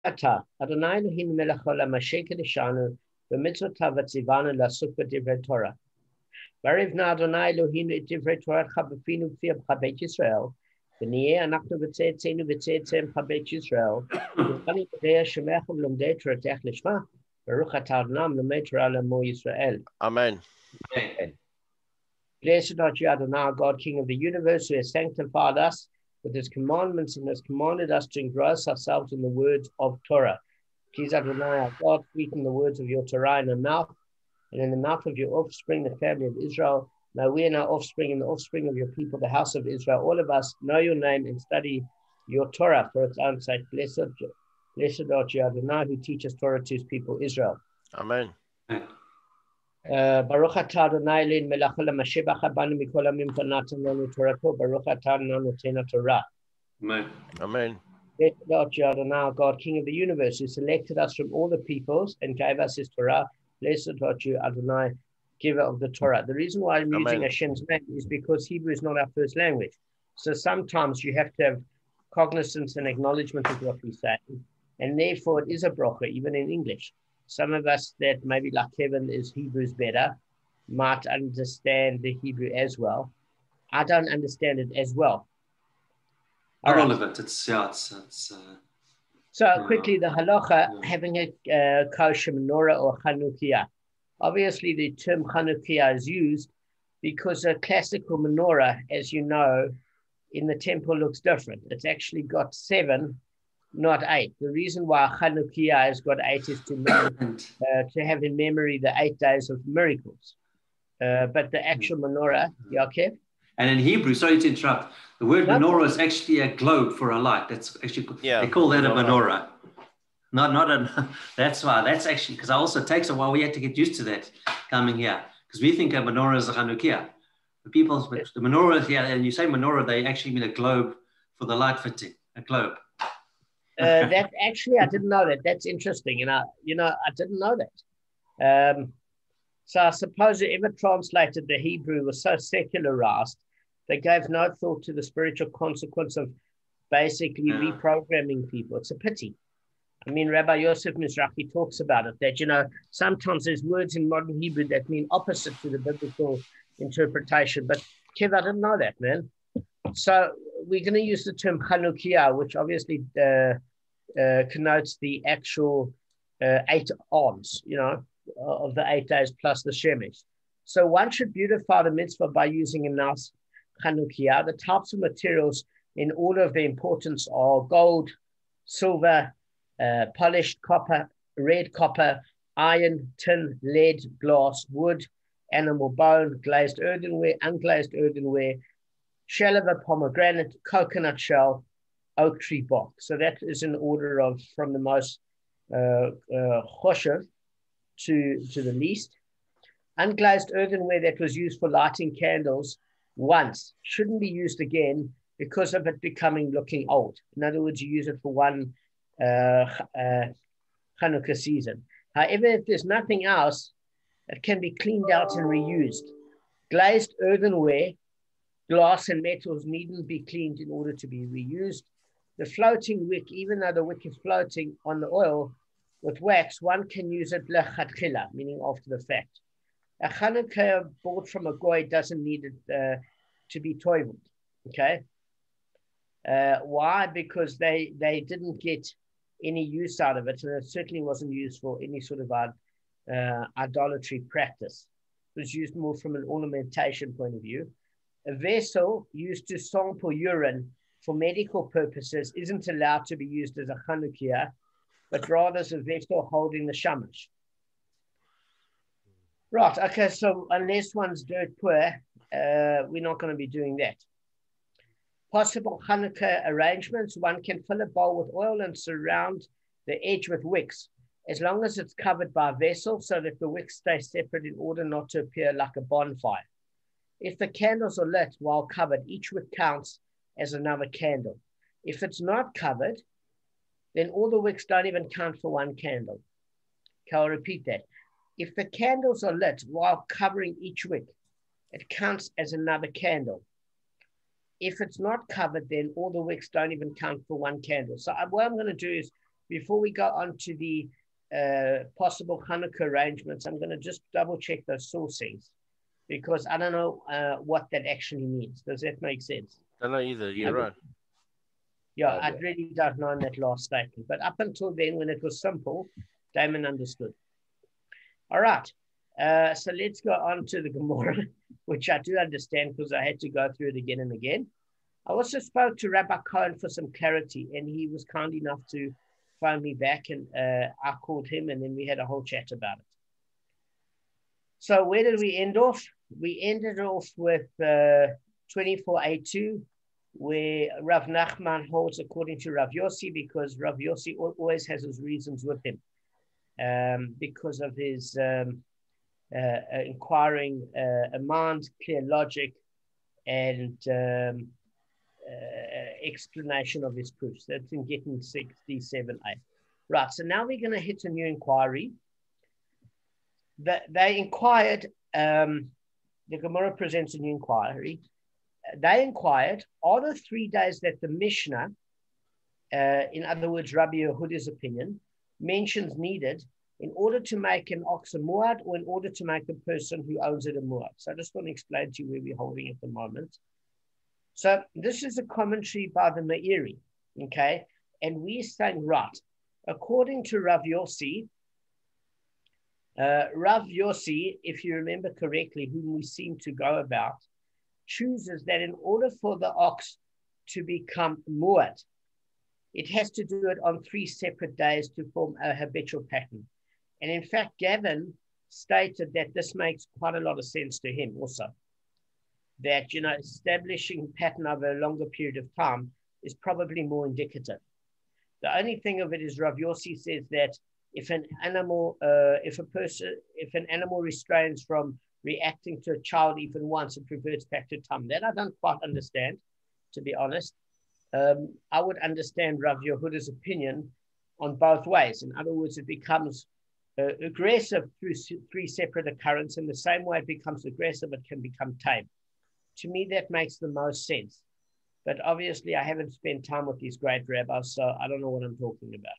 Ata Adonai Elohim melech haolam asher kedeshanu b'mitzvotav v'tzivanu la'asuk b'divrei Torah. Varivna Adonai Elohim et divrei Toratcha b'finu b'fiah b'chabet Yisrael. V'niyeh anachnu v'tzeitzeinu v'tzeitzeim b'chabet Yisrael. V'chani b'dei shemecha v'lomdei Toratech lishma. Baruch atah Adonai l'mei Torah l'mo Yisrael. Amen. Blessed art you, Adonai, God, King of the universe, who has sanctified us with his commandments and has commanded us to engross ourselves in the words of Torah. Please, Adonai, our God, sweeten the words of your Torah in our mouth and in the mouth of your offspring, the family of Israel. May we and our offspring and the offspring of your people, the house of Israel, all of us know your name and study your Torah for its own sake. Blessed art you, Adonai, who teaches Torah to his people, Israel. Amen. Baruch atah Adonai Eloheinu melech haolam asher b'cha banu mikol hamim v'natan lanu torato. Baruch atah Adonai notei Torah. Amen. Amen. Blessed art you, Adonai, God, King of the universe, who selected us from all the peoples and gave us his Torah. Blessed art you, Adonai, giver of the Torah. The reason why I'm using Hashem's name is because Hebrew is not our first language. So sometimes you have to have cognizance and acknowledgement of what we say. And therefore it is a bracha, even in English. Some of us that maybe like Kevin is Hebrew's better, might understand the Hebrew as well. I don't understand it as well. All of it. So quickly, the halacha, having a kosher menorah or chanukiah. Obviously, the term chanukiah is used because a classical menorah, as you know, in the temple looks different. It's actually got 7, not 8. The reason why Chanukiah has got 8 is to have in memory the 8 days of miracles. But the actual menorah, Yaakov? And in Hebrew, sorry to interrupt, the word menorah is actually a globe for a light. That's actually, they call that a menorah. That's why, that's actually, because it also takes a while, we had to get used to that coming here. Because we think a menorah is a Chanukiah. The menorah here, and you say menorah, they actually mean a globe for the light fitting, a globe. That actually, I didn't know that. That's interesting. And I didn't know that. So I suppose whoever translated the Hebrew was so secularized, they gave no thought to the spiritual consequence of basically reprogramming people. It's a pity. I mean, Rabbi Yosef Mizrahi talks about it, that, sometimes there's words in modern Hebrew that mean opposite to the biblical interpretation. But Kev, I didn't know that, man. So we're going to use the term Chanukiah, which obviously connotes the actual 8 arms, of the 8 days plus the Shemesh. So one should beautify the mitzvah by using a nice Chanukiah. The types of materials in order of their importance are gold, silver, polished copper, red copper, iron, tin, lead, glass, wood, animal bone, glazed earthenware, unglazed earthenware, shell of a pomegranate, coconut shell, oak tree bark. So that is in order of from the most choshev to the least. Unglazed earthenware that was used for lighting candles once shouldn't be used again because of it looking old. In other words, you use it for one Hanukkah season. However, if there's nothing else, it can be cleaned out and reused. Glazed earthenware, glass and metals needn't be cleaned in order to be reused. The floating wick, even though the wick is floating on the oil with wax, one can use it lechatchila, meaning after the fact. A Hanukkah bought from a goy doesn't need it to be toiveled, okay? Why? Because they didn't get any use out of it, and it certainly wasn't used for any sort of idolatry practice. It was used more from an ornamentation point of view. A vessel used to sample urine for medical purposes isn't allowed to be used as a Chanukiah, but rather as a vessel holding the shamash. Right, okay, so unless one's dirt poor, we're not going to be doing that. Possible Hanukkah arrangements, one can fill a bowl with oil and surround the edge with wicks, as long as it's covered by a vessel so that the wicks stay separate in order not to appear like a bonfire. If the candles are lit while covered, each wick counts as another candle. If it's not covered, then all the wicks don't even count for one candle. Okay, I'll repeat that. If the candles are lit while covering each wick, it counts as another candle. If it's not covered, then all the wicks don't even count for one candle. So what I'm going to do is before we go on to the possible Hanukkah arrangements, I'm going to just double check those sourcings because I don't know what that actually means. Does that make sense? I don't know either. You're right. Yeah, I really don't know in that last statement. But up until then, when it was simple, Damon understood. All right. So let's go on to the Gemara, which I do understand because I had to go through it again and again. I also spoke to Rabbi Cohen for some clarity, and he was kind enough to phone me back, and I called him, and then we had a whole chat about it. So where did we end off? We ended off with 24a2, where Rav Nachman holds according to Rav Yossi, because Rav Yossi always has his reasons with him because of his inquiring mind, clear logic, and explanation of his proofs. That's in getting 67a. Right, so now we're going to hit a new inquiry. They inquired, the Gemara presents a new inquiry. They inquired, are the 3 days that the Mishnah, in other words, Rabbi Yehuda's opinion, mentions needed in order to make an ox a muad or in order to make the person who owns it a muad? So I just want to explain to you where we're holding at the moment. So this is a commentary by the Meiri, okay? And we're saying, right, according to Rav Yossi, if you remember correctly, whom we seem to go about, chooses that in order for the ox to become muad, it has to do it on 3 separate days to form a habitual pattern. And in fact, Gavin stated that this makes quite a lot of sense to him also. That, you know, establishing pattern over a longer period of time is probably more indicative. The only thing of it is Rav Yossi says that if an animal, if an animal restrains from reacting to a child even once, it reverts back to time. That I don't quite understand, to be honest. I would understand Rav Yehuda's opinion on both ways. In other words, it becomes aggressive through 3 separate occurrences. In the same way it becomes aggressive, it can become tame. To me, that makes the most sense. But obviously, I haven't spent time with these great rabbis, so I don't know what I'm talking about.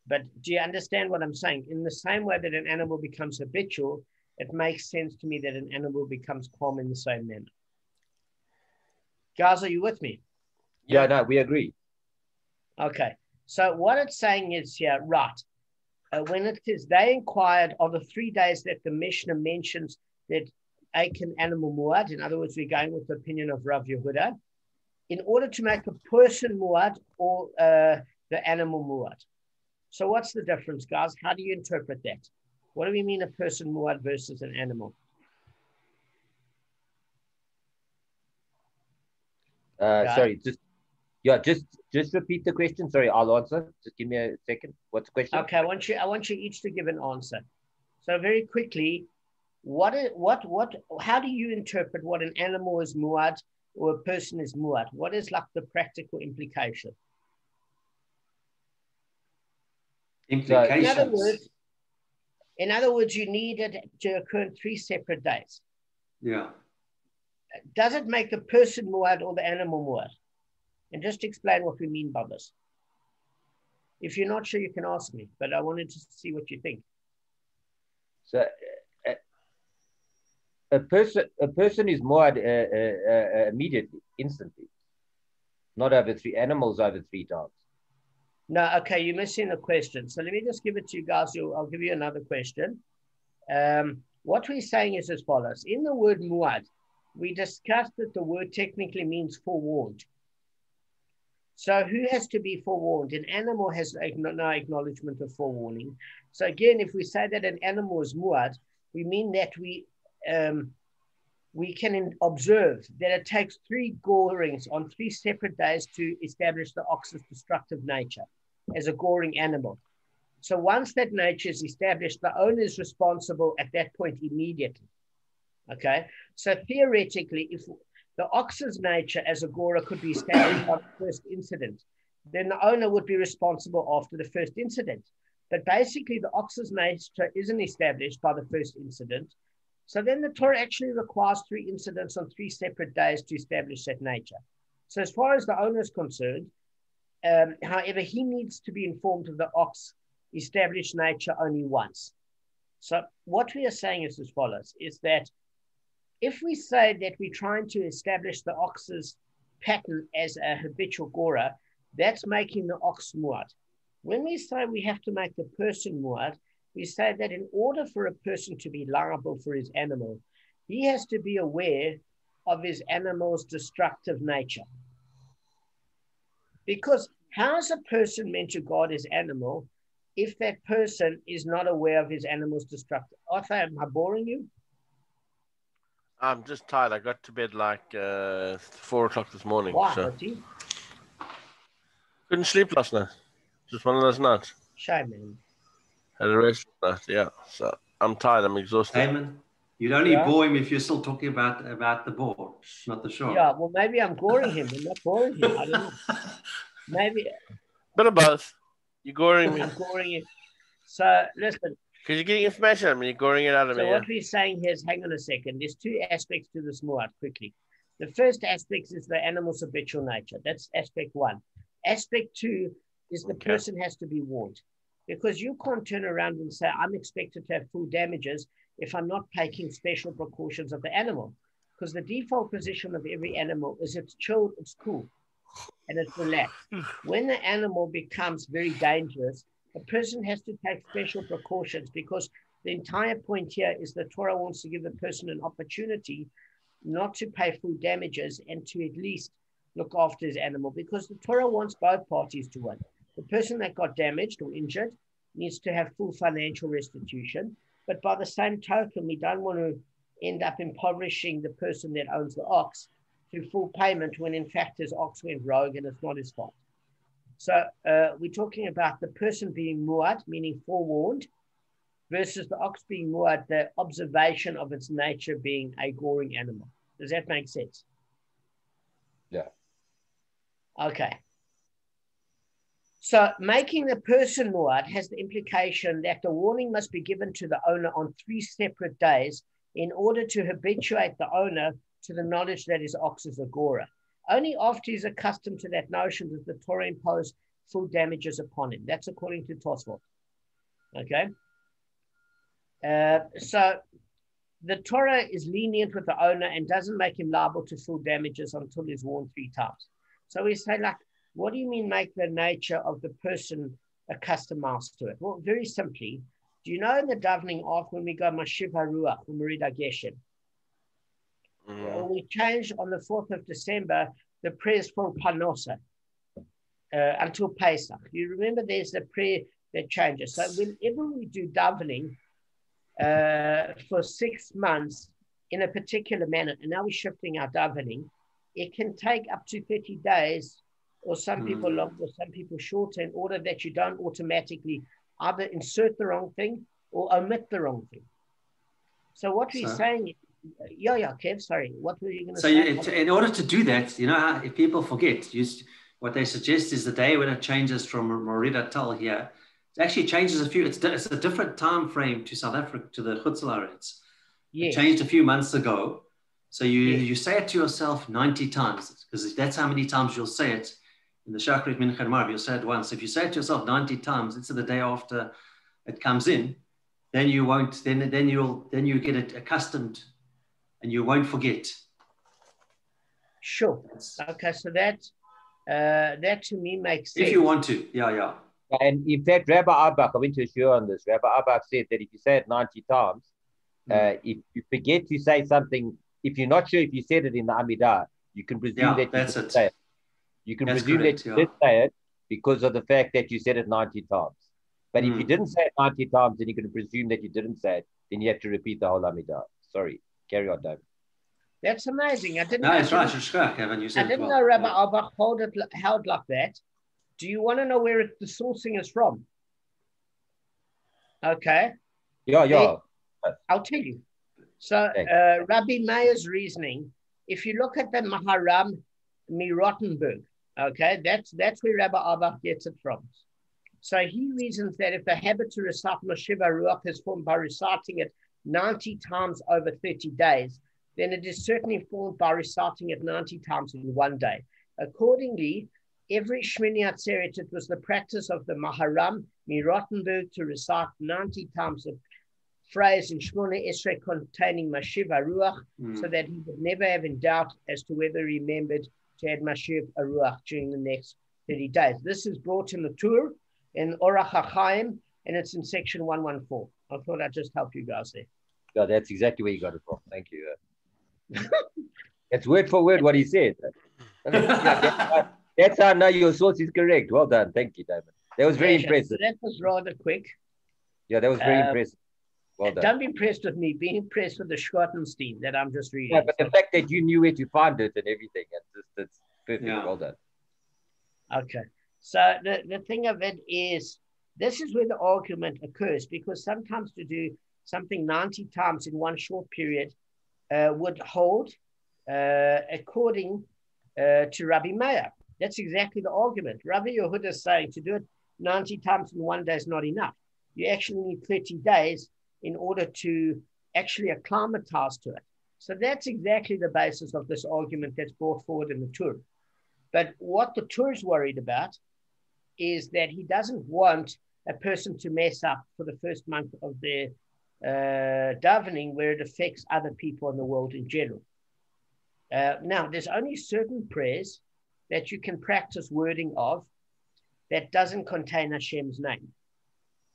But do you understand what I'm saying? In the same way that an animal becomes habitual, it makes sense to me that an animal becomes calm in the same manner. Guys, are you with me? Yeah, no, we agree. Okay. So what it's saying is here, right, when it says they inquired of the 3 days that the Mishnah mentions that Aiken animal muad, in other words, we're going with the opinion of Rav Yehuda, in order to make a person muad or the animal muad. So what's the difference, guys? How do you interpret that? What do we mean a person muad versus an animal? Sorry, just repeat the question. Sorry, I'll answer. Just give me a second. What's the question? Okay, I want you each to give an answer. So very quickly, how do you interpret what an animal is muad or a person is muad? What is like the practical implication? Implications. In other words, you need it to occur in 3 separate days. Yeah. Does it make the person muad or the animal muad? And just explain what we mean by this. If you're not sure, you can ask me, but I wanted to see what you think. So a person is muad immediately, instantly, not over 3 animals over 3 times. No, okay, you're missing the question. So let me just give it to you guys. I'll give you another question. What we're saying is as follows. In the word muad, we discussed that the word technically means forewarned. So who has to be forewarned? An animal has no acknowledgement of forewarning. So again, if we say that an animal is muad, we mean that we can observe that it takes 3 gorings on 3 separate days to establish the ox's destructive nature as a goring animal. So once that nature is established, the owner is responsible at that point immediately. Okay, so theoretically, if the ox's nature as a gorer could be established by the first incident, then the owner would be responsible after the first incident. But basically, the ox's nature isn't established by the first incident. So then the Torah actually requires 3 incidents on 3 separate days to establish that nature. So as far as the owner is concerned, However, he needs to be informed of the ox established nature only once. So what we are saying is as follows, is that if we say that we're trying to establish the ox's pattern as a habitual gora, that's making the ox muad. When we say we have to make the person muad, we say that in order for a person to be liable for his animal, he has to be aware of his animal's destructive nature. Because how is a person meant to guard his animal if that person is not aware of his animal's destructive? Arthur, am I boring you? I'm just tired. I got to bed like 4 o'clock this morning. Why, so. Bertie? Couldn't sleep last night. Just one of those nights. Shame, man. Had a rest night, yeah. So I'm tired. I'm exhausted. Damon, you'd only bore him if you're still talking about the boar, not the shore. Yeah, well, maybe I'm goring him. I'm not goring him. I don't know. Maybe. Bit of both. You're goring me. I'm goring him. So, listen. Because you're getting information out of me. You're goring it out of me. So what we're saying here is, hang on a second. There's two aspects to this muad quickly. The first aspect is the animal's habitual nature. That's aspect one. Aspect two is the person has to be warned. Because you can't turn around and say, I'm expected to have full damages if I'm not taking special precautions of the animal. Because the default position of every animal is it's chilled, it's cool, and it's relaxed. When the animal becomes very dangerous, a person has to take special precautions, because the entire point here is the Torah wants to give the person an opportunity not to pay full damages and to at least look after his animal, because the Torah wants both parties to win. The person that got damaged or injured needs to have full financial restitution. But by the same token, we don't want to end up impoverishing the person that owns the ox to full payment when in fact his ox went rogue and it's not his fault. So we're talking about the person being muad, meaning forewarned, versus the ox being muad, the observation of its nature being a goring animal. Does that make sense? Yeah. Okay. So making the person muad has the implication that the warning must be given to the owner on 3 separate days in order to habituate the owner to the knowledge that his ox is a gora. Only after he's accustomed to that notion does the Torah impose full damages upon him. That's according to Tosfot. Okay? So the Torah is lenient with the owner and doesn't make him liable to full damages until he's warned 3 times. So we say, like, what do you mean make the nature of the person a customized to it? Well, very simply, do you know in the davening off when we go Mashiv HaRuach, Merida Geshem, we change on the 4th of December the prayers for Panosa until Pesach. You remember there's a prayer that changes. So whenever we do davening for 6 months in a particular manner, and now we're shifting our davening, it can take up to 30 days, or some people longer, some people shorter, in order that you don't automatically either insert the wrong thing or omit the wrong thing. So what we're saying, Kev, sorry, what were you going to say? So in order to do that, you know, if people forget, what they suggest is the day when it changes from Morida Tal here, it actually changes it's a different time frame to South Africa, to the Chutz La'aretz. It changed a few months ago. So you say it to yourself 90 times, because that's how many times you'll say it. In the Shachrit Mincha and Marv, you'll say it once. If you say it to yourself 90 times, it's the day after it comes in, then you won't, then you get it accustomed and you won't forget. Sure. Okay, so that to me makes sense. If you want to, yeah. And in fact, Rabbi Arbach, I went to a shiur on this. Rabbi Arbach said that if you say it 90 times, if you forget to say something, if you're not sure if you said it in the Amidah, you can presume that you did say it. You can presume that you did say it because of the fact that you said it 90 times. But if you didn't say it 90 times, then you're going to presume that you didn't say it. Then you have to repeat the whole Amidah. Sorry. Carry on, David. That's amazing. I didn't know Rabbi Arbach held like that. Do you want to know where the sourcing is from? Okay. Yeah. I'll tell you. So Rabbi Meir's reasoning, if you look at the Maharam Mirottenberg, okay, that's where Rabbi Arbach gets it from. So he reasons that if the habit to recite Mashiv HaRuach is formed by reciting it 90 times over 30 days, then it is certainly formed by reciting it 90 times in one day. Accordingly, every Shmini Atzeret, it was the practice of the Maharam Mirottenberg to recite 90 times a phrase in Shmona Esrei containing Mashiv Ruach, so that he would never have in doubt as to whether he remembered to add Mashiv Ruach during the next 30 days. This is brought in the Tur in Orach HaChaim, and it's in section 114. I thought I'd just help you guys there. Yeah, that's exactly where you got it from. Thank you. It's word for word what he said. That's how I know your source is correct. Well done. Thank you, Damon. That was very impressive. So that was rather quick. Yeah, that was very impressive. Well done. Don't be impressed with me. Be impressed with the Schottenstein that I'm just reading. Yeah, but the fact that you knew where to find it and everything, it's perfect. Yeah. Well done. Okay. So the thing of it is, this is where the argument occurs, because sometimes to do something 90 times in one short period would hold according to Rabbi Meir. That's exactly the argument. Rabbi Yehuda is saying to do it 90 times in one day is not enough. You actually need 30 days in order to actually acclimatize to it. So that's exactly the basis of this argument that's brought forward in the Tur. But what the Tur is worried about is that he doesn't want a person to mess up for the first month of their davening, where it affects other people in the world in general. Now, there's only certain prayers that you can practice wording of that doesn't contain Hashem's name.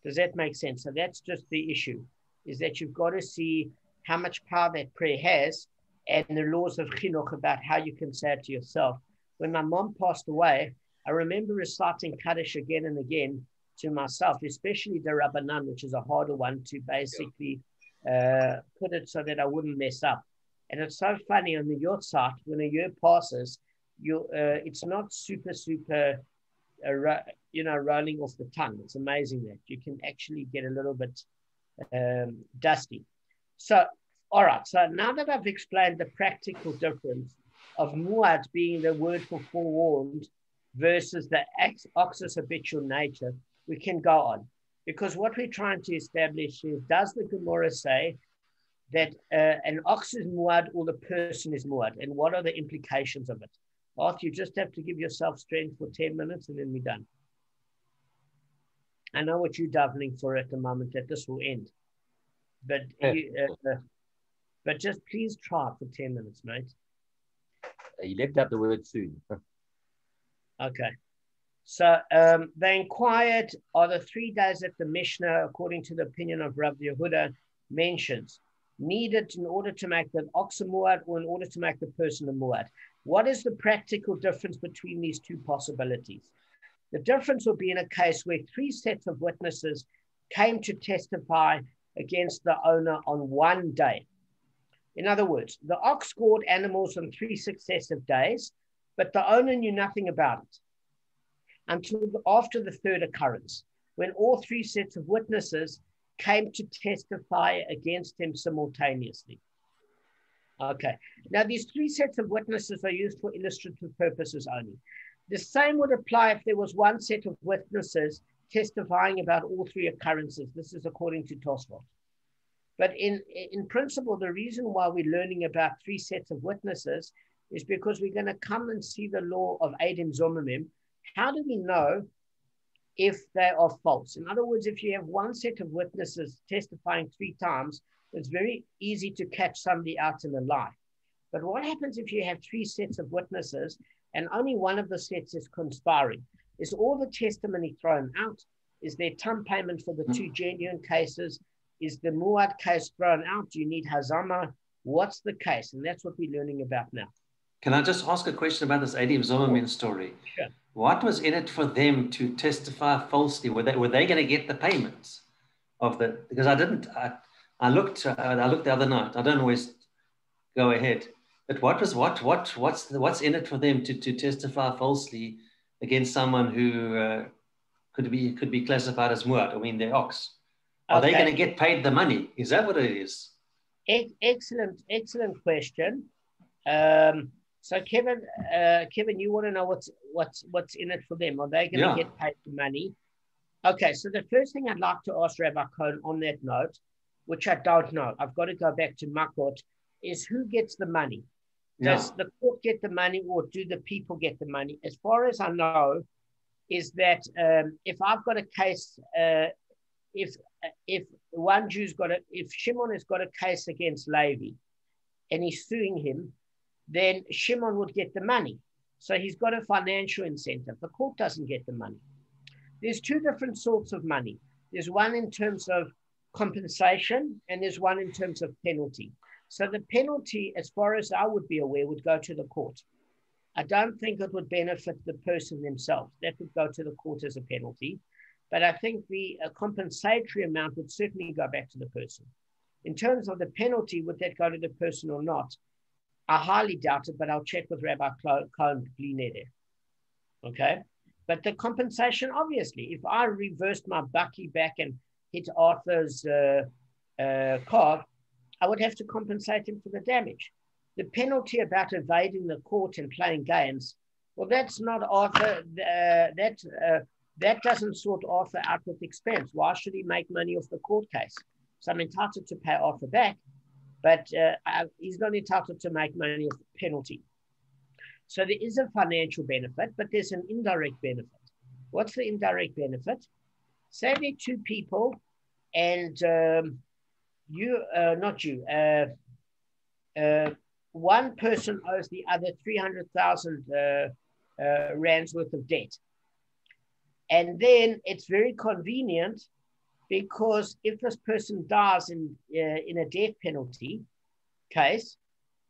Does that make sense? So that's just the issue, is that you've got to see how much power that prayer has and the laws of chinuch about how you can say it to yourself. When my mom passed away, I remember reciting Kaddish again and again to myself, especially the Rabbanan, which is a harder one to basically put it so that I wouldn't mess up. And it's so funny on the Yot site, when a year passes, it's not super, rolling off the tongue. It's amazing that you can actually get a little bit dusty. So, all right. So now that I've explained the practical difference of muad being the word for forewarned versus the ox's habitual nature, we can go on. Because what we're trying to establish is, does the Gemara say that an ox is muad or the person is muad? And what are the implications of it? After you just have to give yourself strength for 10 minutes and then we're done. I know what you're davening for at the moment, that this will end. But but just please try for 10 minutes, mate. You left out the word soon. Okay. So they inquired, are the 3 days that the Mishnah, according to the opinion of Rabbi Yehuda, mentions, needed in order to make the ox a muad or in order to make the person a muad? What is the practical difference between these two possibilities? The difference will be in a case where 3 sets of witnesses came to testify against the owner on one day. In other words, the ox gored animals on 3 successive days, but the owner knew nothing about it until after the 3rd occurrence, when all 3 sets of witnesses came to testify against him simultaneously. Okay, now these 3 sets of witnesses are used for illustrative purposes only. The same would apply if there was 1 set of witnesses testifying about all 3 occurrences. This is according to Tosfot. But in principle, the reason why we're learning about 3 sets of witnesses is because we're going to come and see the law of Eidim Zomimim. How do we know if they are false? In other words, if you have 1 set of witnesses testifying 3 times, it's very easy to catch somebody out in a lie. But what happens if you have 3 sets of witnesses and only one of the sets is conspiring? Is all the testimony thrown out? Is there time payment for the 2 genuine cases? Is the muad case thrown out? Do you need hazama? What's the case? And that's what we're learning about now. Can I just ask a question about this Eidim Zomimim story? Sure. What was in it for them to testify falsely? Were they going to get the payments of the? Because I looked the other night. I don't always go ahead, but what's in it for them to testify falsely against someone who could be classified as muad? I mean, they're ox. Are they going to get paid the money? Is that what it is? Excellent question. So Kevin, you want to know what's in it for them? Are they going to get paid the money? Okay, so the first thing I'd like to ask Rabbi Cohen on that note, which I don't know, I've got to go back to Makot, is who gets the money? Does the court get the money, or do the people get the money? As far as I know, is that if I've got a case, if one Jew's if Shimon has got a case against Levi and he's suing him, then Shimon would get the money. So he's got a financial incentive. The court doesn't get the money. There's two different sorts of money. There's one in terms of compensation, and there's one in terms of penalty. So the penalty, as far as I would be aware, would go to the court. I don't think it would benefit the person themselves. That would go to the court as a penalty. But I think the compensatory amount would certainly go back to the person. In terms of the penalty, would that go to the person or not? I highly doubt it, but I'll check with Rabbi Cohen Blineder. Okay? But the compensation, obviously, if I reversed my bucky back and hit Arthur's car, I would have to compensate him for the damage. The penalty about evading the court and playing games, well, that's not Arthur. That doesn't sort Arthur out with expense. Why should he make money off the court case? So I'm entitled to pay Arthur back, but he's not entitled to make money off the penalty. So there is a financial benefit, but there's an indirect benefit. What's the indirect benefit? Say there are two people, and one person owes the other 300,000 rands worth of debt. And then it's very convenient, because if this person dies in a death penalty case,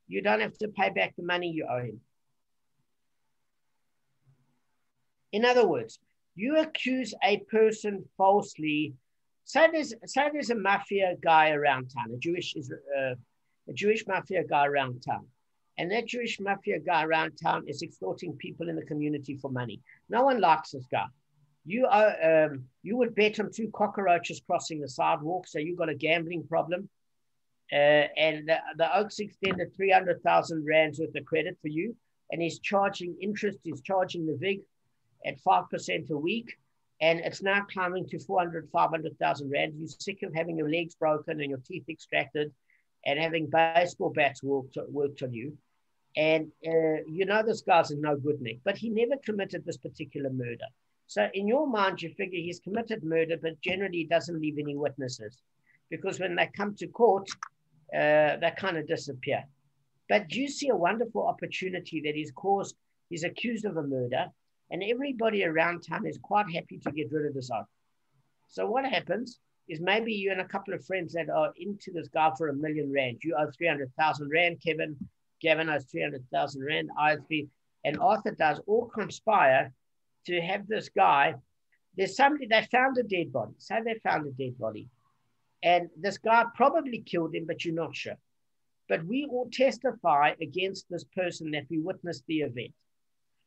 you don't have to pay back the money you owe him. In other words, you accuse a person falsely. Say there's a mafia guy around town, a Jewish mafia guy around town. And that Jewish mafia guy around town is extorting people in the community for money. No one likes this guy. You would bet on two cockroaches crossing the sidewalk, so you've got a gambling problem. And the Oaks extended 300,000 rands worth of credit for you, and he's charging interest, he's charging the VIG at 5% a week, and it's now climbing to 500,000 rand. You're sick of having your legs broken and your teeth extracted and having baseball bats worked on you. And you know this guy's a no good Nick, but he never committed this particular murder. So in your mind, you figure he's committed murder, but generally he doesn't leave any witnesses, because when they come to court, they kind of disappear. But you see a wonderful opportunity that he's accused of a murder, and everybody around town is quite happy to get rid of this oath. So what happens is maybe you and a couple of friends that are into this guy for 1 million rand. You owe 300,000 rand, Gavin owes 300,000 rand, I owe 3, and Arthur does all conspire to have this guy. There's somebody, they found a dead body. Say they found a dead body. And this guy probably killed him, but you're not sure. But we all testify against this person that we witnessed the event.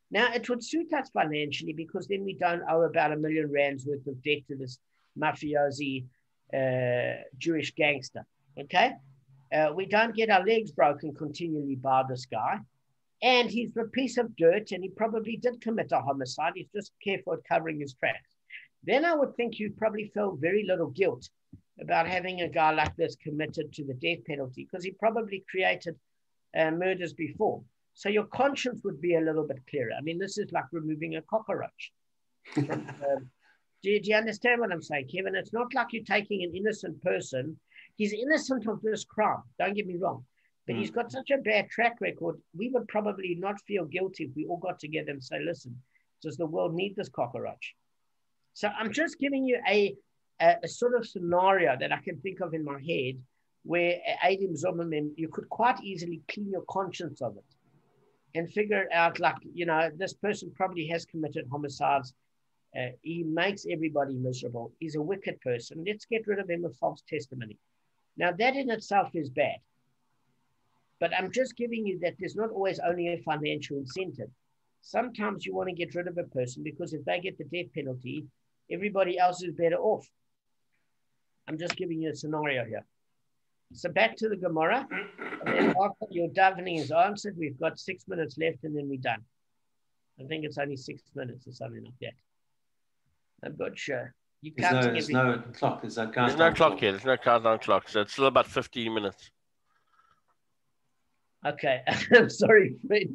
Now, it would suit us financially, because then we don't owe about 1 million rands worth of debt to this mafiosi Jewish gangster, okay? We don't get our legs broken continually by this guy. And he's a piece of dirt, and he probably did commit a homicide. He's just careful at covering his tracks. Then I would think you'd probably feel very little guilt about having a guy like this committed to the death penalty, because he probably created murders before. So your conscience would be a little bit clearer. I mean, this is like removing a cockroach. Do you understand what I'm saying, Kevin? It's not like you're taking an innocent person. He's innocent of this crime, don't get me wrong. But he's got such a bad track record, we would probably not feel guilty if we all got together and say, listen, does the world need this cockroach? So I'm just giving you a sort of scenario that I can think of in my head, where Adim Zommerman, you could quite easily clean your conscience of it and figure out, like, you know, this person probably has committed homicides. He makes everybody miserable. He's a wicked person. Let's get rid of him with false testimony. Now, that in itself is bad. But I'm just giving you that there's not always only a financial incentive. Sometimes you want to get rid of a person because if they get the death penalty, everybody else is better off. I'm just giving you a scenario here. So back to the Gemara. And then after your davening is answered, we've got 6 minutes left and then we're done. I think it's only 6 minutes or something like that. I'm not sure. There's no clock. There's no clock here. There's no countdown clock. So it's still about 15 minutes. Okay. I'm sorry, friend.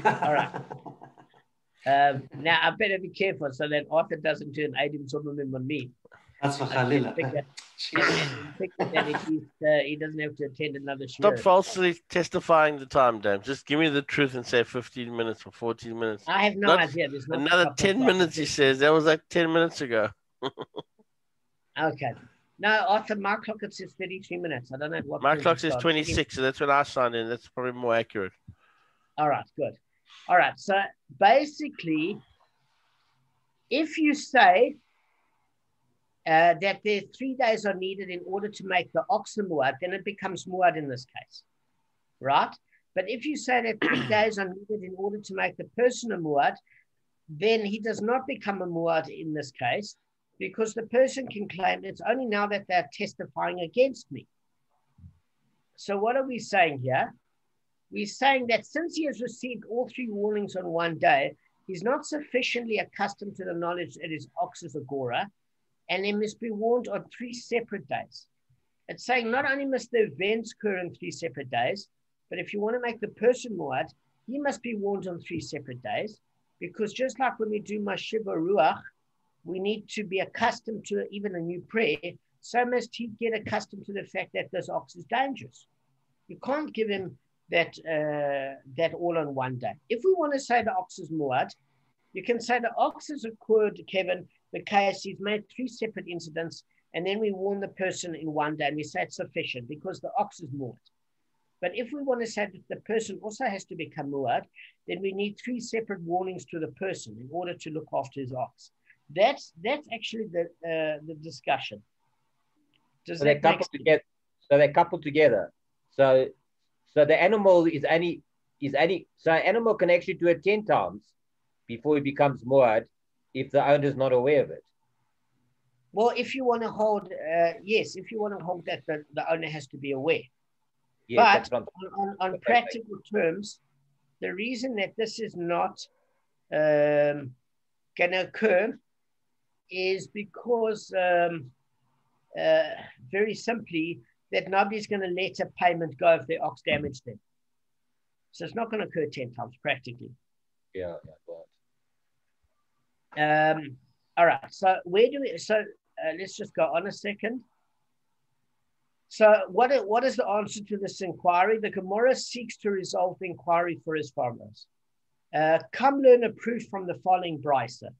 All right. Now, I better be careful so that Arthur doesn't turn Adam Zimmerman on me. That's for Khalila. That he doesn't have to attend another show. Stop falsely testifying the time, Dan. Just give me the truth and say 15 minutes or 14 minutes. I have no idea. There's not another 10 minutes, he says. That was like 10 minutes ago. Okay. No, Arthur, my clock it says 33 minutes. I don't know what. My clock says 26, so that's when I signed in. That's probably more accurate. All right, good. All right. So basically, if you say that there 3 days are needed in order to make the ox a muad, then it becomes muad in this case, right? But if you say that 3 days are needed in order to make the person a muad, then he does not become a muad in this case, because the person can claim it's only now that they're testifying against me. So what are we saying here? We're saying that since he has received all 3 warnings on one day, he's not sufficiently accustomed to the knowledge that his ox is agora, and he must be warned on 3 separate days. It's saying not only must the events occur on 3 separate days, but if you want to make the person muad, he must be warned on 3 separate days, because just like when we do Mashiva Ruach, we need to be accustomed to even a new prayer, so must he get accustomed to the fact that this ox is dangerous. You can't give him that all on one day. If we want to say the ox is muad, you can say the ox has occurred, Kevin, the case, he's made 3 separate incidents, and then we warn the person in one day, and we say it's sufficient because the ox is muad. But if we want to say that the person also has to become muad, then we need 3 separate warnings to the person in order to look after his ox. That's actually the discussion. Does so that they're coupled together. So they're coupled together. So the animal is only so an animal can actually do it 10 times before he becomes muad if the owner's not aware of it. Well, if you want to hold, yes, if you want to hold that, the owner has to be aware. Yes, but on practical terms, the reason that this is not going to occur is because, very simply, that nobody's going to let a payment go if their ox damaged them. So it's not going to occur 10 times practically. Yeah. All right. So where do we? So let's just go on a second. So what is the answer to this inquiry? The Gemara seeks to resolve the inquiry for as follows. Come learn a proof from the following brisa.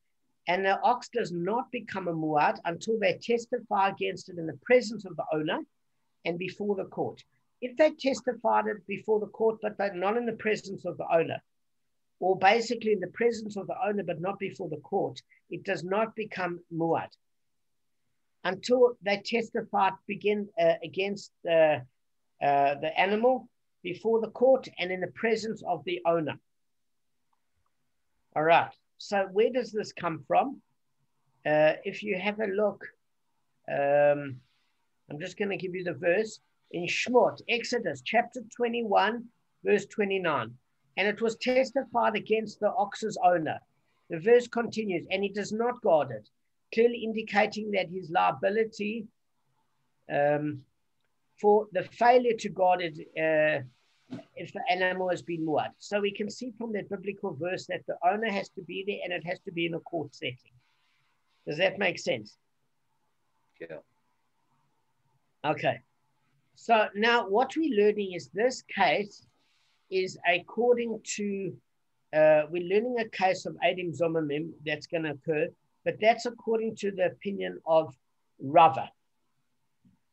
And the ox does not become a muad until they testify against it in the presence of the owner and before the court. If they testified it before the court, but they're not in the presence of the owner, or basically in the presence of the owner, but not before the court, it does not become muad until they testify against the animal before the court and in the presence of the owner. All right. So where does this come from? If you have a look, I'm just going to give you the verse in Shmot, Exodus chapter 21, verse 29. And it was testified against the ox's owner. The verse continues, and he does not guard it, clearly indicating that his liability for the failure to guard it if the animal has been muad. So we can see from that biblical verse that the owner has to be there and it has to be in a court setting. Does that make sense? Yeah. Okay. So now what we're learning is this case is according to, we're learning a case of Adam Zomamim that's going to occur, but that's according to the opinion of Rava.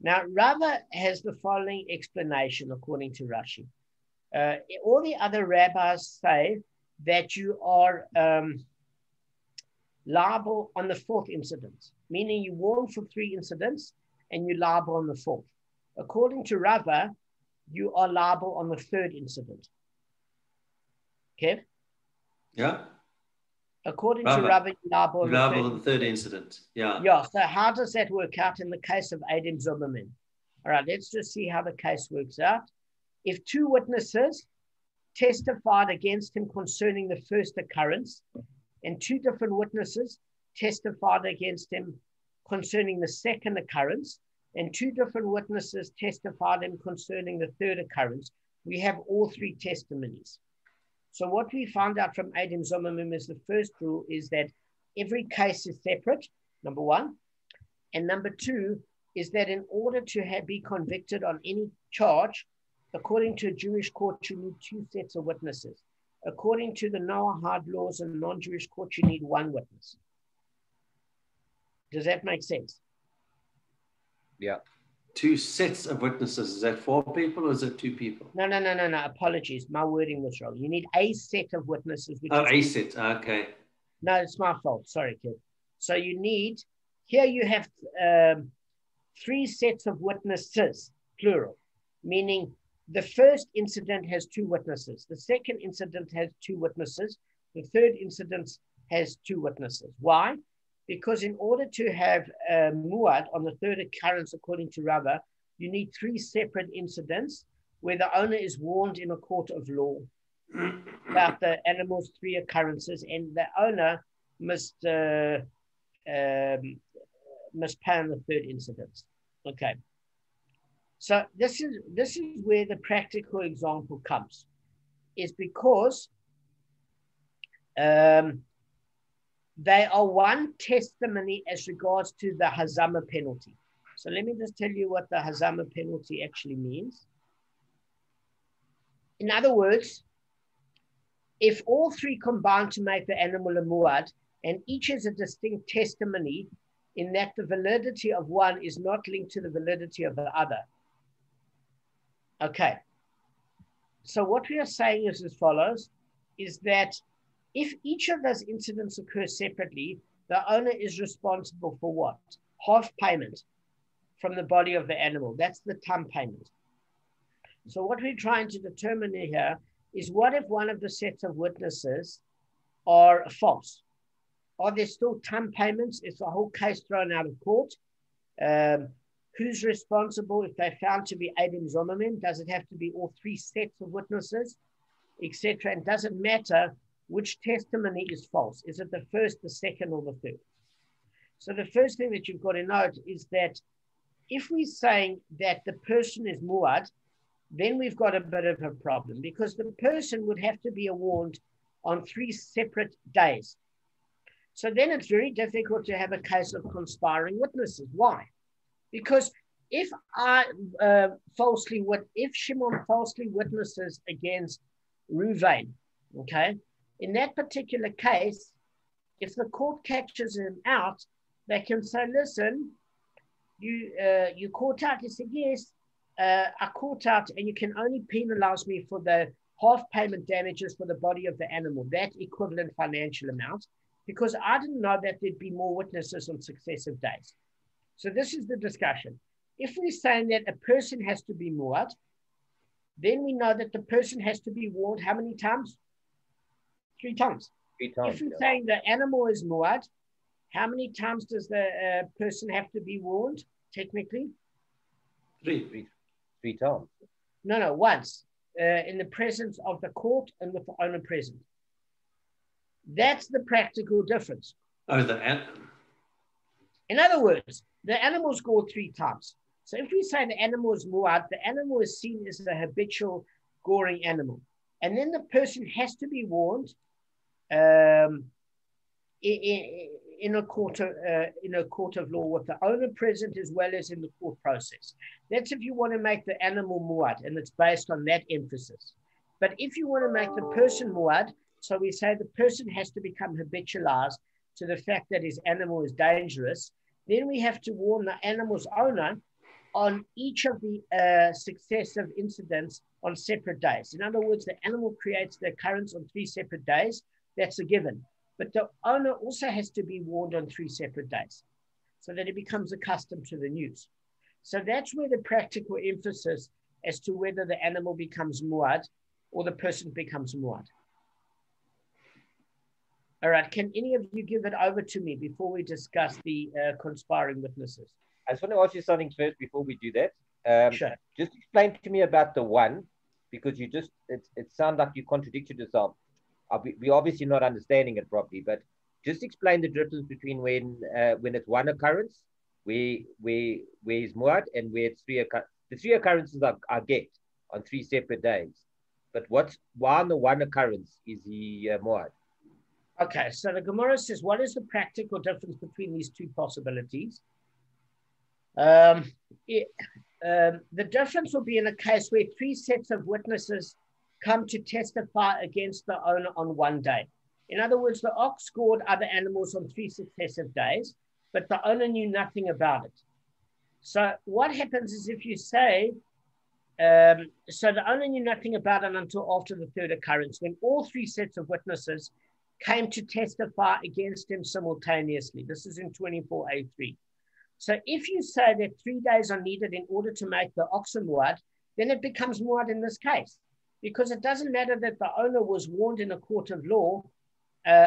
Now, Rava has the following explanation according to Rashi. All the other rabbis say that you are liable on the 4th incident, meaning you warn for 3 incidents and you're liable on the 4th. According to Rava, you are liable on the 3rd incident. Okay? Yeah. According to Rava, you're liable on the 3rd incident. Yeah. Yeah. So how does that work out in the case of Adam Zomamim? All right, let's just see how the case works out. If 2 witnesses testified against him concerning the first occurrence, and 2 different witnesses testified against him concerning the second occurrence, and 2 different witnesses testify them concerning the third occurrence, we have all 3 testimonies. So what we found out from Adim Zomamim is the first rule is that every case is separate, number 1. And number 2 is that in order to be convicted on any charge, according to a Jewish court, you need 2 sets of witnesses. According to the Noahide laws and non-Jewish court, you need 1 witness. Does that make sense? Yeah. 2 sets of witnesses. Is that 4 people or is it 2 people? No. Apologies. My wording was wrong. You need a set of witnesses. Which a set. Okay. No, it's my fault. Sorry, kid. So you need, here you have 3 sets of witnesses, plural, meaning the first incident has 2 witnesses. The second incident has 2 witnesses. The third incident has 2 witnesses. Why? Because in order to have muad on the third occurrence, according to Rava, you need 3 separate incidents where the owner is warned in a court of law about the animal's 3 occurrences, and the owner must pay on the third incident. Okay. So this is where the practical example comes, is because they are 1 testimony as regards to the hazama penalty. So let me just tell you what the hazama penalty actually means. In other words, if all 3 combine to make the animal a muad, and each is a distinct testimony in that the validity of one is not linked to the validity of the other. Okay. So what we are saying is as follows, is that if each of those incidents occur separately, the owner is responsible for what? Half payment from the body of the animal. That's the tam payment. So what we're trying to determine here is, what if one of the sets of witnesses are false? Are there still tam payments? Is the whole case thrown out of court? Who's responsible if they're found to be Adim Zomamim? Does it have to be all 3 sets of witnesses, etc.? And does it matter which testimony is false? Is it the first, the second, or the third? So the first thing that you've got to note is that if we're saying that the person is muad, then we've got a bit of a problem, because the person would have to be warned on 3 separate days. So then it's very difficult to have a case of conspiring witnesses. Why? Because if Shimon falsely witnesses against Ruvain, okay, in that particular case, if the court catches him out, they can say, listen, you caught out. He said, yes, I caught out, and you can only penalize me for the half payment damages for the body of the animal, that equivalent financial amount, because I didn't know that there'd be more witnesses on successive days. So this is the discussion. If we're saying that a person has to be muad, then we know that the person has to be warned how many times? 3 times. 3 times. If we're saying the animal is muad, how many times does the person have to be warned, technically? 3 times. No, once. In the presence of the court and with the owner present. That's the practical difference. In other words, the animal's gored 3 times. So if we say the animal is muad, the animal is seen as a habitual goring animal. And then the person has to be warned in a court of law with the owner present, as well as in the court process. That's if you want to make the animal muad, and it's based on that emphasis. But if you want to make the person muad, so we say the person has to become habitualized to the fact that his animal is dangerous, then we have to warn the animal's owner on each of the successive incidents on separate days. In other words, the animal creates the occurrence on 3 separate days. That's a given. But the owner also has to be warned on 3 separate days so that he becomes accustomed to the news. So that's where the practical emphasis as to whether the animal becomes muad or the person becomes muad. All right, can any of you give it over to me before we discuss the conspiring witnesses? I just want to ask you something first before we do that. Sure. Just explain to me about the 1, because you just, it sounds like you contradicted yourself. We're obviously not understanding it properly, but just explain the difference between when it's 1 occurrence where he's muad and where it's the three occurrences are get on 3 separate days. But why on the one occurrence is he muad? Okay, so the Gemara says, what is the practical difference between these two possibilities? The difference will be in a case where 3 sets of witnesses come to testify against the owner on one day. In other words, the ox gored other animals on 3 successive days, but the owner knew nothing about it. So what happens is if you say, so the owner knew nothing about it until after the 3rd occurrence, when all 3 sets of witnesses came to testify against him simultaneously. This is in 24a3. So if you say that 3 days are needed in order to make the ox a muad, then it becomes muad in this case, because it doesn't matter that the owner was warned in a court of law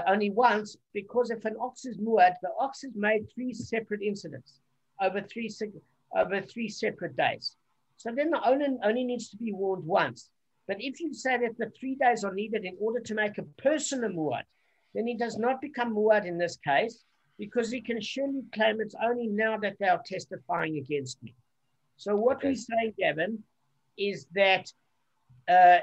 only once, because if an ox is muad, the ox has made 3 separate incidents over three separate days. So then the owner only needs to be warned once. But if you say that the 3 days are needed in order to make a person a muad, then he does not become muad in this case, because he can surely claim it's only now that they are testifying against me. So what we're saying, Gavin, is that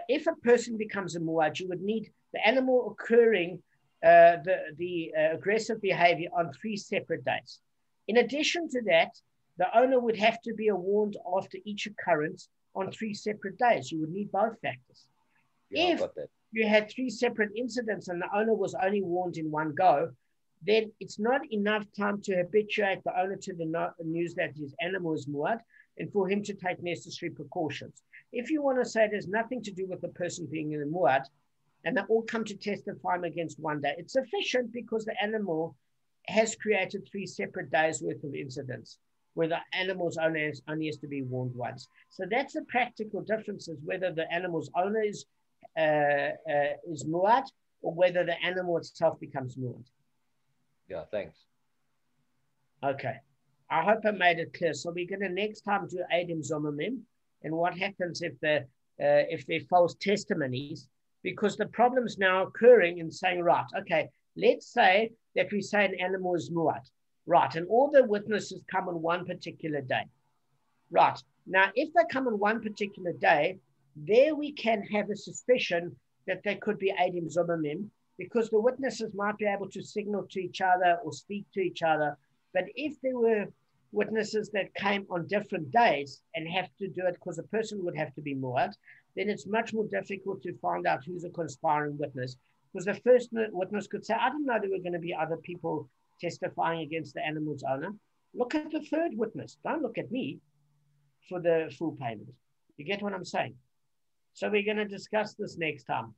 if a person becomes a muad, you would need the animal occurring the aggressive behavior on 3 separate days. In addition to that, the owner would have to be warned after each occurrence on 3 separate days. You would need both factors. Yeah, if you had 3 separate incidents and the owner was only warned in one go, then it's not enough time to habituate the owner to the news that his animal is muad and for him to take necessary precautions. If you want to say there's nothing to do with the person being in a muad and they all come to testify him against one day, it's sufficient because the animal has created 3 separate days worth of incidents where the animal's owner only has to be warned once. So that's the practical differences, whether the animal's owner is muad or whether the animal itself becomes muad. Yeah, thanks. Okay. I hope I made it clear. So we're going to next time do Adim Zomamim and what happens if they're false testimonies, because the problem's now occurring in saying, right, okay, let's say that we say an animal is muad, right, and all the witnesses come on one particular day. Right. Now, if they come on one particular day, there we can have a suspicion that they could be Adim Zomamim, because the witnesses might be able to signal to each other or speak to each other. But if there were witnesses that came on different days and have to do it because a person would have to be muad, then it's much more difficult to find out who's a conspiring witness. Because the first witness could say, I didn't know there were going to be other people testifying against the animal's owner. Look at the 3rd witness. Don't look at me for the full payment. You get what I'm saying? So we're going to discuss this next time.